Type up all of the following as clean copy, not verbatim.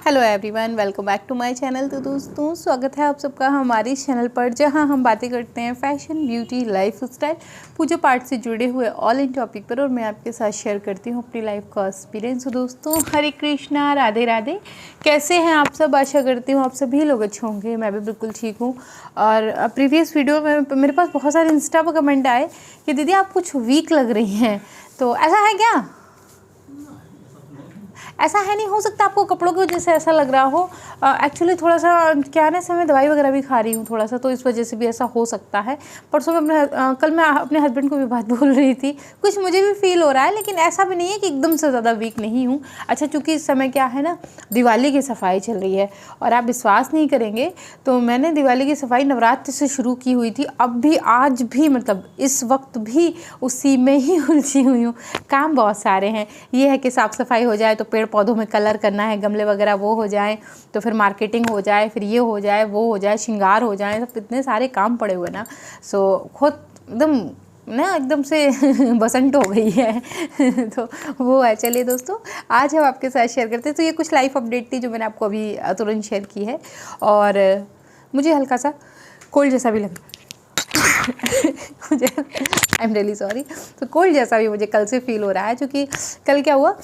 Hello everyone, welcome back to my channel. तो दोस्तों, स्वागत है आप सबका हमारे इस चैनल पर, जहां हम बातें करते हैं फैशन, ब्यूटी, लाइफ स्टाइल, पूजा पाठ से जुड़े हुए ऑल इन टॉपिक पर। और मैं आपके साथ शेयर करती हूं अपनी लाइफ का एक्सपीरियंस। तो दोस्तों, हरे कृष्णा, राधे राधे। कैसे हैं आप सब? आशा करती हूँ आप सभी लोग अच्छे होंगे। मैं भी बिल्कुल ठीक हूँ। और प्रीवियस वीडियो में मेरे पास बहुत सारे इंस्टा पर कमेंट आए कि दीदी आप कुछ वीक लग रही हैं। तो ऐसा है क्या? ऐसा है नहीं, हो सकता आपको कपड़ों की वजह से ऐसा लग रहा हो। एक्चुअली थोड़ा सा क्या है ना, मैं दवाई वगैरह भी खा रही हूँ थोड़ा सा, तो इस वजह से भी ऐसा हो सकता है। परसों मैं कल मैं अपने हस्बैंड को भी बात बोल रही थी, कुछ मुझे भी फील हो रहा है, लेकिन ऐसा भी नहीं है कि एकदम से ज़्यादा वीक नहीं हूँ। अच्छा, चूँकि इस समय क्या है ना, दिवाली की सफाई चल रही है और आप विश्वास नहीं करेंगे, तो मैंने दिवाली की सफाई नवरात्र से शुरू की हुई थी। अब भी, आज भी, मतलब इस वक्त भी उसी में ही उलझी हुई हूँ। काम बहुत सारे हैं। ये है कि साफ़ सफाई हो जाए तो पेड़ पौधों में कलर करना है, गमले वगैरह वो हो जाए, तो फिर मार्केटिंग हो जाए, फिर ये हो जाए, वो हो जाए, श्रृंगार हो जाए, सब इतने सारे काम पड़े हुए ना। सो खुद एकदम से बसंत हो गई है तो वो है। चलिए दोस्तों, आज हम आपके साथ शेयर करते हैं। तो ये कुछ लाइफ अपडेट थी जो मैंने आपको अभी तुरंत शेयर की है। और मुझे हल्का सा कोल्ड जैसा भी लगा मुझे, आई एम रियली सॉरी। तो कोल्ड जैसा भी मुझे कल से फील हो रहा है, क्योंकि कल क्या हुआ,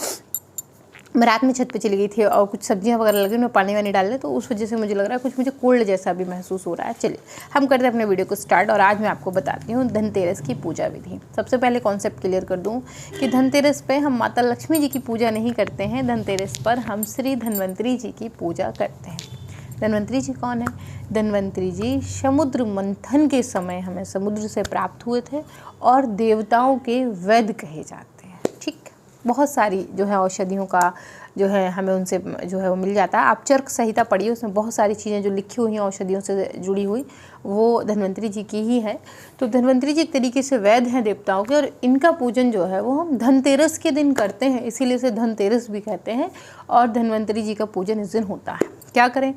मैं रात में छत पे चली गई थी और कुछ सब्जियां वगैरह लगी, उनमें पानी वानी डाल ले, तो उस वजह से मुझे लग रहा है कुछ मुझे कोल्ड जैसा भी महसूस हो रहा है। चलिए हम करते हैं अपने वीडियो को स्टार्ट। और आज मैं आपको बताती हूँ धनतेरस की पूजा विधि। सबसे पहले कॉन्सेप्ट क्लियर कर दूँ कि धनतेरस पे हम माता लक्ष्मी जी की पूजा नहीं करते हैं। धनतेरस पर हम श्री धन्वंतरी जी की पूजा करते हैं। धन्वंतरी जी कौन है? धन्वंतरी जी समुद्र मंथन के समय हमें समुद्र से प्राप्त हुए थे और देवताओं के वैद्य कहे जाते हैं। ठीक, बहुत सारी जो है औषधियों का जो है हमें उनसे जो है वो मिल जाता है। आप चरक संहिता पढ़िए, उसमें बहुत सारी चीज़ें जो लिखी हुई हैं औषधियों से जुड़ी हुई, वो धन्वंतरी जी की ही है। तो धन्वंतरी जी एक तरीके से वैद्य हैं देवताओं के, और इनका पूजन जो है वो हम धनतेरस के दिन करते हैं, इसीलिए इसे धनतेरस भी कहते हैं। और धन्वंतरी जी का पूजन इस दिन होता है। क्या करें,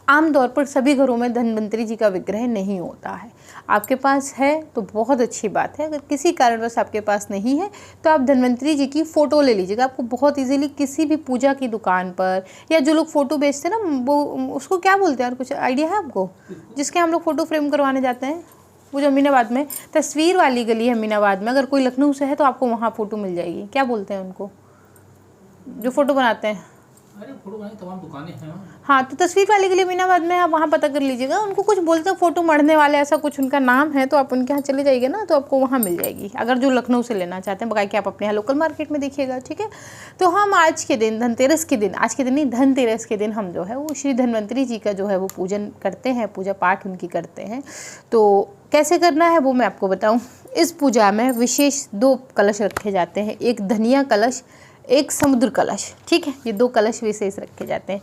आमतौर पर सभी घरों में धन्वंतरी जी का विग्रह नहीं होता है। आपके पास है तो बहुत अच्छी बात है। अगर किसी कारणवश आपके पास नहीं है तो आप धन्वंतरी जी की फ़ोटो ले लीजिएगा। आपको बहुत इजीली किसी भी पूजा की दुकान पर, या जो लोग फ़ोटो बेचते हैं ना, वो उसको क्या बोलते हैं यार, कुछ आइडिया है आपको? जिसके हम लोग फ़ोटो फ्रेम करवाने जाते हैं, वो जो अमीनाबाद में तस्वीर वाली गली है अमीनाबाद में, अगर कोई लखनऊ से है तो आपको वहाँ फ़ोटो मिल जाएगी। क्या बोलते हैं उनको, जो फ़ोटो बनाते हैं? अरे फोटो बनाने तमाम दुकानें हैं। हाँ, तो तस्वीर वाले के लिए अमीनाबाद में आप वहाँ पता कर लीजिएगा। उनको कुछ बोलते हैं फ़ोटो मढ़ने वाले, ऐसा कुछ उनका नाम है। तो आप उनके यहाँ चले जाइएगा ना, तो आपको वहाँ मिल जाएगी, अगर जो लखनऊ से लेना चाहते हैं। बकाया कि आप अपने यहाँ लोकल मार्केट में देखिएगा। ठीक है, तो हम आज के दिन, धनतेरस के दिन, आज के दिन नहीं, धनतेरस के दिन हम जो है वो श्री धन्वंतरी जी का जो है वो पूजन करते हैं, पूजा पाठ उनकी करते हैं। तो कैसे करना है वो मैं आपको बताऊँ। इस पूजा में विशेष 2 कलश रखे जाते हैं, एक धनिया कलश, एक समुद्र कलश। ठीक है, ये 2 कलश विशेष रखे जाते हैं।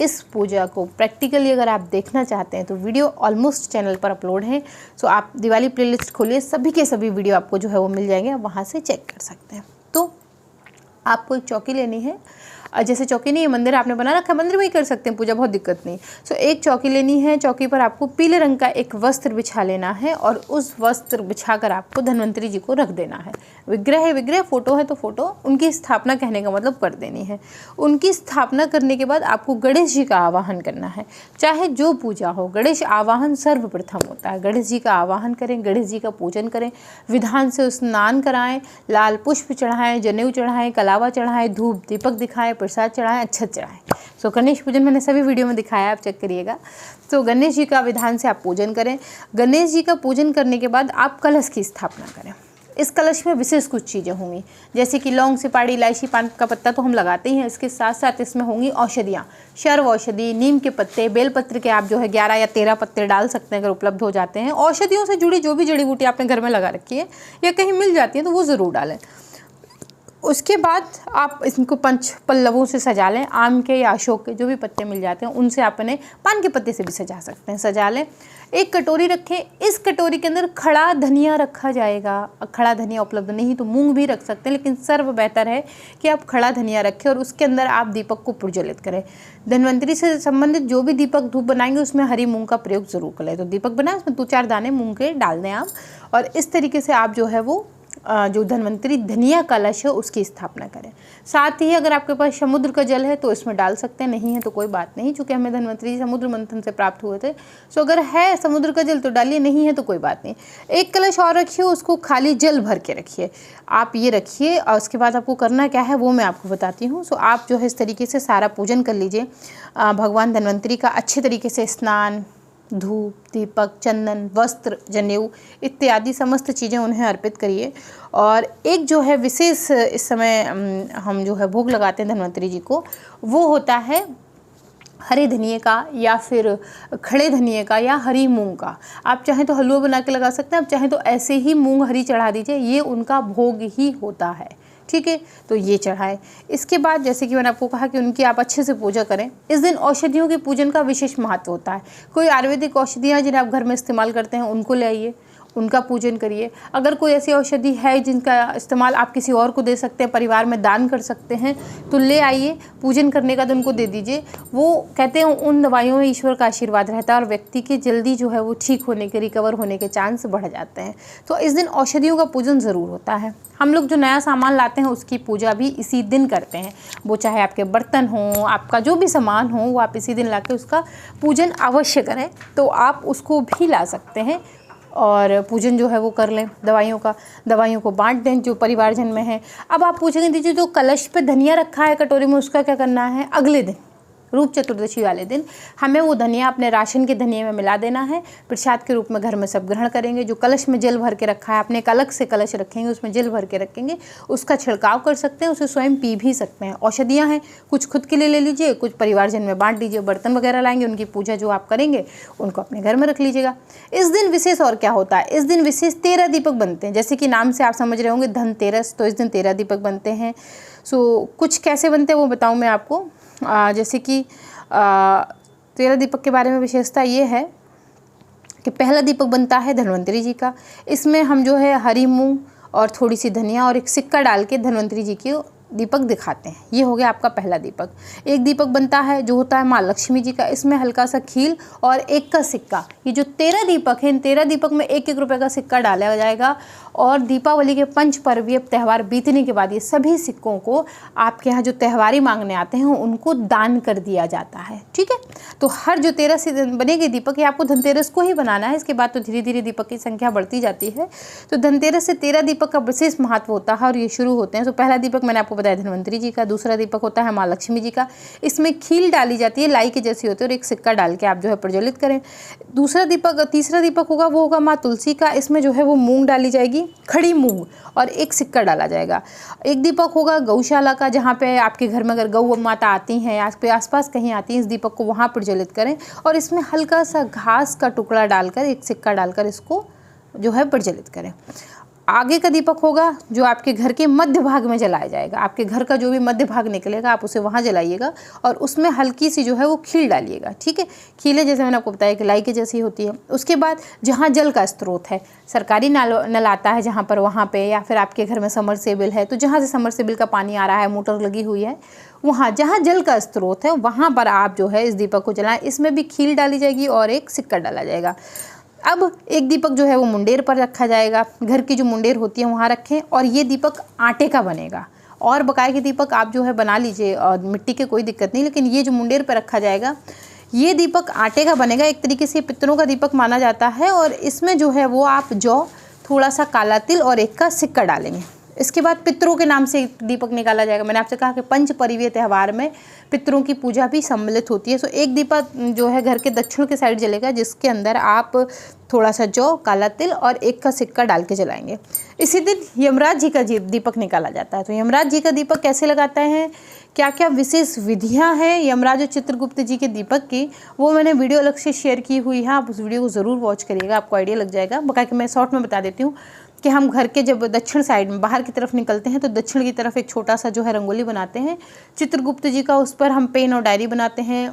इस पूजा को प्रैक्टिकली अगर आप देखना चाहते हैं तो वीडियो ऑलमोस्ट चैनल पर अपलोड है। सो आप दिवाली प्लेलिस्ट खोलिए, सभी के सभी वीडियो आपको जो है वो मिल जाएंगे, आप वहाँ से चेक कर सकते हैं। तो आपको एक चौकी लेनी है। जैसे चौकी नहीं है, मंदिर आपने बना रखा है, मंदिर में ही कर सकते हैं पूजा, बहुत दिक्कत नहीं। सो एक चौकी लेनी है। चौकी पर आपको पीले रंग का एक वस्त्र बिछा लेना है और उस वस्त्र बिछाकर आपको धन्वंतरी जी को रख देना है। विग्रह है विग्रह, फोटो है तो फोटो, उनकी स्थापना कहने का मतलब कर देनी है। उनकी स्थापना करने के बाद आपको गणेश जी का आवाहन करना है। चाहे जो पूजा हो, गणेश आवाहन सर्वप्रथम होता है। गणेश जी का आवाहन करें, गणेश जी का पूजन करें, विधान से स्नान कराएं, लाल पुष्प चढ़ाएं, जनेऊ चढ़ाएं, कलावा चढ़ाएं, धूप दीपक दिखाएं, प्रसाद चढ़ाएं, अच्छत चढ़ाएं। सो गणेश पूजन मैंने सभी वीडियो में दिखाया, आप चेक करिएगा। तो गणेश जी का विधान से आप पूजन करें। गणेश जी का पूजन करने के बाद आप कलश की स्थापना करें। इस कलश में विशेष कुछ चीज़ें होंगी, जैसे कि लौंग, सुपारी, इलायची, पान का पत्ता तो हम लगाते ही हैं। इसके साथ साथ इसमें होंगी औषधियाँ, सर्व औषधि, नीम के पत्ते, बेलपत्र के आप जो है 11 या 13 पत्ते डाल सकते हैं अगर उपलब्ध हो जाते हैं। औषधियों से जुड़ी जो भी जड़ी बूटी आपने घर में लगा रखी है या कहीं मिल जाती है तो वो ज़रूर डालें। उसके बाद आप इनको 5 पल्लवों से सजा लें। आम के या अशोक के जो भी पत्ते मिल जाते हैं उनसे आप इन्हें पान के पत्ते से भी सजा सकते हैं, सजा लें। एक कटोरी रखें, इस कटोरी के अंदर खड़ा धनिया रखा जाएगा। खड़ा धनिया उपलब्ध नहीं तो मूंग भी रख सकते हैं, लेकिन सर्व बेहतर है कि आप खड़ा धनिया रखें और उसके अंदर आप दीपक को प्रज्वलित करें। धन्वंतरी से संबंधित जो भी दीपक धूप बनाएंगे उसमें हरी मूंग का प्रयोग जरूर करें। तो दीपक बनाए, उसमें 2-4 दाने मूंग के डाल दें आप, और इस तरीके से आप जो है वो जो धन्वंतरी धनिया कलश है उसकी स्थापना करें। साथ ही अगर आपके पास समुद्र का जल है तो इसमें डाल सकते हैं, नहीं है तो कोई बात नहीं, चूँकि हमें धन्वंतरी समुद्र मंथन से प्राप्त हुए थे। सो अगर है समुद्र का जल तो डालिए, नहीं है तो कोई बात नहीं। एक कलश और रखिए, उसको खाली जल भर के रखिए, आप ये रखिए। और उसके बाद आपको करना क्या है वो मैं आपको बताती हूँ। सो आप जो है इस तरीके से सारा पूजन कर लीजिए भगवान धन्वंतरी का। अच्छे तरीके से स्नान, धूप, दीपक, चंदन, वस्त्र, जनेऊ इत्यादि समस्त चीज़ें उन्हें अर्पित करिए। और एक जो है विशेष इस समय हम जो है भोग लगाते हैं धन्वंतरी जी को, वो होता है हरे धनिए का या फिर खड़े धनिए का या हरी मूंग का। आप चाहें तो हलवा बना के लगा सकते हैं, आप चाहें तो ऐसे ही मूंग हरी चढ़ा दीजिए, ये उनका भोग ही होता है। ठीक है, तो ये चढ़ाएं। इसके बाद जैसे कि मैंने आपको कहा कि उनकी आप अच्छे से पूजा करें। इस दिन औषधियों के पूजन का विशेष महत्व होता है। कोई आयुर्वेदिक औषधियाँ जिन्हें आप घर में इस्तेमाल करते हैं उनको ले आइए, उनका पूजन करिए। अगर कोई ऐसी औषधि है जिनका इस्तेमाल आप किसी और को दे सकते हैं, परिवार में दान कर सकते हैं, तो ले आइए, पूजन करने का तो उनको दे दीजिए। वो कहते हैं उन दवाइयों में ईश्वर का आशीर्वाद रहता है और व्यक्ति के जल्दी जो है वो ठीक होने के, रिकवर होने के चांस बढ़ जाते हैं। तो इस दिन औषधियों का पूजन ज़रूर होता है। हम लोग जो नया सामान लाते हैं उसकी पूजा भी इसी दिन करते हैं। वो चाहे आपके बर्तन हों, आपका जो भी सामान हो, वो आप इसी दिन ला के उसका पूजन अवश्य करें। तो आप उसको भी ला सकते हैं और पूजन जो है वो कर लें। दवाइयों को बांट दें जो परिवारजन में है। अब आप पूछेंगे दीजिए जो कलश पे धनिया रखा है कटोरी में, उसका क्या करना है? अगले दिन रूप चतुर्दशी वाले दिन हमें वो धनिया अपने राशन के धनिये में मिला देना है। प्रसाद के रूप में घर में सब ग्रहण करेंगे। जो कलश में जल भर के रखा है, अपने एक अलग से कलश रखेंगे, उसमें जल भर के रखेंगे, उसका छिड़काव कर सकते हैं, उसे स्वयं पी भी सकते हैं। औषधियाँ हैं, कुछ खुद के लिए ले लीजिए, कुछ परिवारजन में बांट दीजिए। बर्तन वगैरह लाएंगे, उनकी पूजा जो आप करेंगे उनको अपने घर में रख लीजिएगा। इस दिन विशेष और क्या होता है? इस दिन विशेष 13 दीपक बनते हैं। जैसे कि नाम से आप समझ रहे होंगे धनतेरस, तो इस दिन 13 दीपक बनते हैं। सो कुछ कैसे बनते हैं वो बताऊँ मैं आपको। जैसे कि 13 दीपक के बारे में विशेषता ये है कि पहला दीपक बनता है धन्वंतरी जी का। इसमें हम जो है हरी मूंग और थोड़ी सी धनिया और एक सिक्का डाल के धन्वंतरी जी की दीपक दिखाते हैं। ये हो गया आपका पहला दीपक। एक दीपक बनता है जो होता है माँ लक्ष्मी जी का। इसमें हल्का सा खील और 1 का सिक्का। ये जो 13 दीपक हैं, इन 13 दीपक में 1-1 रुपये का सिक्का डाला जाएगा। और दीपावली के पंच पर्वीय त्यौहार बीतने के बाद ये सभी सिक्कों को आपके यहाँ जो त्यौहारी मांगने आते हैं उनको दान कर दिया जाता है। ठीक है, तो हर जो 13 से बनेगी दीपक, ये आपको धनतेरस को ही बनाना है। इसके बाद तो धीरे धीरे दीपक की संख्या बढ़ती जाती है। तो धनतेरस से 13 दीपक का विशेष महत्व होता है और ये शुरू होते हैं। तो पहला दीपक मैंने आपको बताया धन्वंतरी जी का। दूसरा दीपक होता है माँ लक्ष्मी जी का। इसमें खील डाली जाती है, लाई के जैसी होती है, और एक सिक्का डाल के आप जो है प्रज्वलित करें। तीसरा दीपक होगा वो होगा माँ तुलसी का। इसमें जो है वो मूंग डाली जाएगी, खड़ी मूंग, और एक सिक्का डाला जाएगा। एक दीपक होगा गौशाला का, जहाँ पे आपके घर में अगर गौ माता आती हैं, आसपास कहीं आती हैं, इस दीपक को वहाँ प्रज्वलित करें और इसमें हल्का सा घास का टुकड़ा डालकर, एक सिक्का डालकर इसको जो है प्रज्वलित करें। आगे का दीपक होगा जो आपके घर के मध्य भाग में जलाया जाएगा। आपके घर का जो भी मध्य भाग निकलेगा आप उसे वहाँ जलाइएगा और उसमें हल्की सी जो है वो खील डालिएगा। ठीक है, खीलें जैसे मैंने आपको बताया कि लाई के जैसी होती है। उसके बाद जहाँ जल का स्रोत है, सरकारी नल आता है जहाँ पर, वहाँ पे, या फिर आपके घर में समरसेबिल है, तो जहाँ से समरसेबिल का पानी आ रहा है, मोटर लगी हुई है, वहाँ जहाँ जल का स्रोत है वहाँ पर आप जो है इस दीपक को जलाएं। इसमें भी खील डाली जाएगी और एक सिक्का डाला जाएगा। अब एक दीपक जो है वो मुंडेर पर रखा जाएगा। घर की जो मुंडेर होती है वहाँ रखें और ये दीपक आटे का बनेगा। और बकाए के दीपक आप जो है बना लीजिए और मिट्टी के, कोई दिक्कत नहीं, लेकिन ये जो मुंडेर पर रखा जाएगा ये दीपक आटे का बनेगा। एक तरीके से पितरों का दीपक माना जाता है और इसमें जो है वो आप जौ, थोड़ा सा काला तिल और 1 का सिक्का डालेंगे। इसके बाद पितरों के नाम से दीपक निकाला जाएगा। मैंने आपसे कहा कि पंच परिवीय त्यौहार में पितरों की पूजा भी सम्मिलित होती है। सो एक दीपक जो है घर के दक्षिण के साइड जलेगा, जिसके अंदर आप थोड़ा सा जौ, काला तिल और 1 का सिक्का डाल के जलाएंगे। इसी दिन यमराज जी का दीपक निकाला जाता है। तो यमराज जी का दीपक कैसे लगाते हैं, क्या क्या विशेष विधियां हैं यमराज और चित्रगुप्त जी के दीपक की, वो मैंने वीडियो अलग से शेयर की हुई है। आप उस वीडियो को ज़रूर वॉच करिएगा, आपको आइडिया लग जाएगा। बाकी मैं शॉर्ट में बता देती हूँ कि हम घर के जब दक्षिण साइड में बाहर की तरफ निकलते हैं तो दक्षिण की तरफ एक छोटा सा जो है रंगोली बनाते हैं चित्रगुप्त जी का। उस पर हम पेन और डायरी बनाते हैं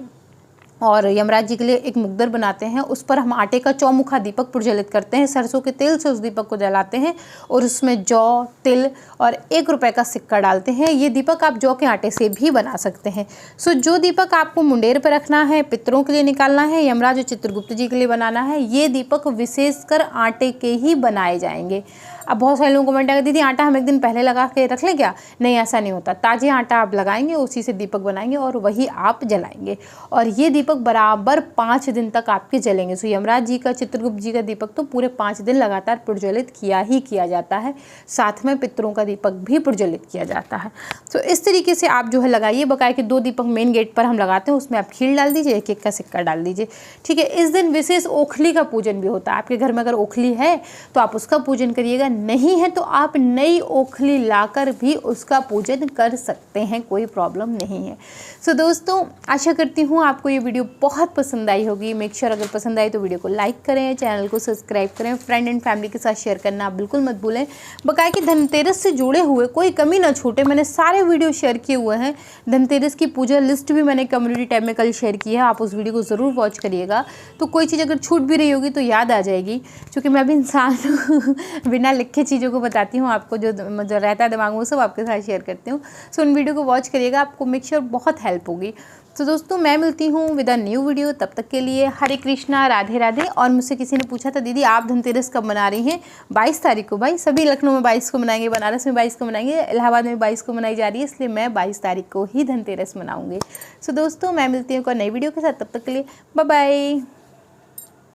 और यमराज जी के लिए एक मुग्दर बनाते हैं। उस पर हम आटे का चौमुखा दीपक प्रज्वलित करते हैं। सरसों के तेल से उस दीपक को जलाते हैं और उसमें जौ, तिल और 1 रुपये का सिक्का डालते हैं। ये दीपक आप जौ के आटे से भी बना सकते हैं। सो जो दीपक आपको मुंडेर पर रखना है, पितरों के लिए निकालना है, यमराज और चित्रगुप्त जी के लिए बनाना है, ये दीपक विशेषकर आटे के ही बनाए जाएंगे। अब बहुत सारे लोगों को कमेंट आएगा दीदी आटा हम एक दिन पहले लगा के रख लें क्या? नहीं, ऐसा नहीं होता। ताज़े आटा आप लगाएंगे, उसी से दीपक बनाएंगे और वही आप जलाएंगे, और ये दीपक बराबर 5 दिन तक आपके जलेंगे। सो यमराज जी का, चित्रगुप्त जी का दीपक तो पूरे 5 दिन लगातार प्रज्वलित किया ही किया जाता है। साथ में पितरों का दीपक भी प्रज्वलित किया जाता है। तो इस तरीके से आप जो है लगाइए। बकाया कि 2 दीपक मेन गेट पर हम लगाते हैं, उसमें आप खील डाल दीजिए, एक एक का सिक्का डाल दीजिए, ठीक है। इस दिन विशेष ओखली का पूजन भी होता है। आपके घर में अगर ओखली है तो आप उसका पूजन करिएगा, नहीं है तो आप नई ओखली लाकर भी उसका पूजन कर सकते हैं, कोई प्रॉब्लम नहीं है। सो दोस्तों, आशा करती हूँ आपको ये वीडियो बहुत पसंद आई होगी। मेक श्योर अगर पसंद आई तो वीडियो को लाइक करें, चैनल को सब्सक्राइब करें, फ्रेंड एंड फैमिली के साथ शेयर करना आप बिल्कुल मत भूलें। बकाया कि धनतेरस से जुड़े हुए कोई कमी ना छूटे, मैंने सारे वीडियो शेयर किए हुए हैं। धनतेरस की पूजा लिस्ट भी मैंने कम्युनिटी टैब में कल शेयर की है, आप उस वीडियो को ज़रूर वॉच करिएगा। तो कोई चीज़ अगर छूट भी रही होगी तो याद आ जाएगी, क्योंकि मैं भी इंसान हूँ बिना लिखे चीज़ों को बताती हूँ आपको, जो रहता है दिमाग में वो सब आपके साथ शेयर करती हूँ। सो उन वीडियो को वॉच करिएगा, आपको मेक श्योर बहुत हेल्प होगी। तो दोस्तों, मैं मिलती हूँ विद अ न्यू वीडियो, तब तक के लिए हरे कृष्णा, राधे राधे। और मुझसे किसी ने पूछा था दीदी आप धनतेरस कब मना रही हैं? 22 तारीख को। भाई सभी लखनऊ में 22 को मनाएंगे, बनारस में 22 को मनाएंगे, इलाहाबाद में 22 को मनाई जा रही है, इसलिए मैं 22 तारीख को ही धनतेरस मनाऊंगी। सो दोस्तों, मैं मिलती हूँ एक और नई वीडियो के साथ, तब तक के लिए बाय बाय।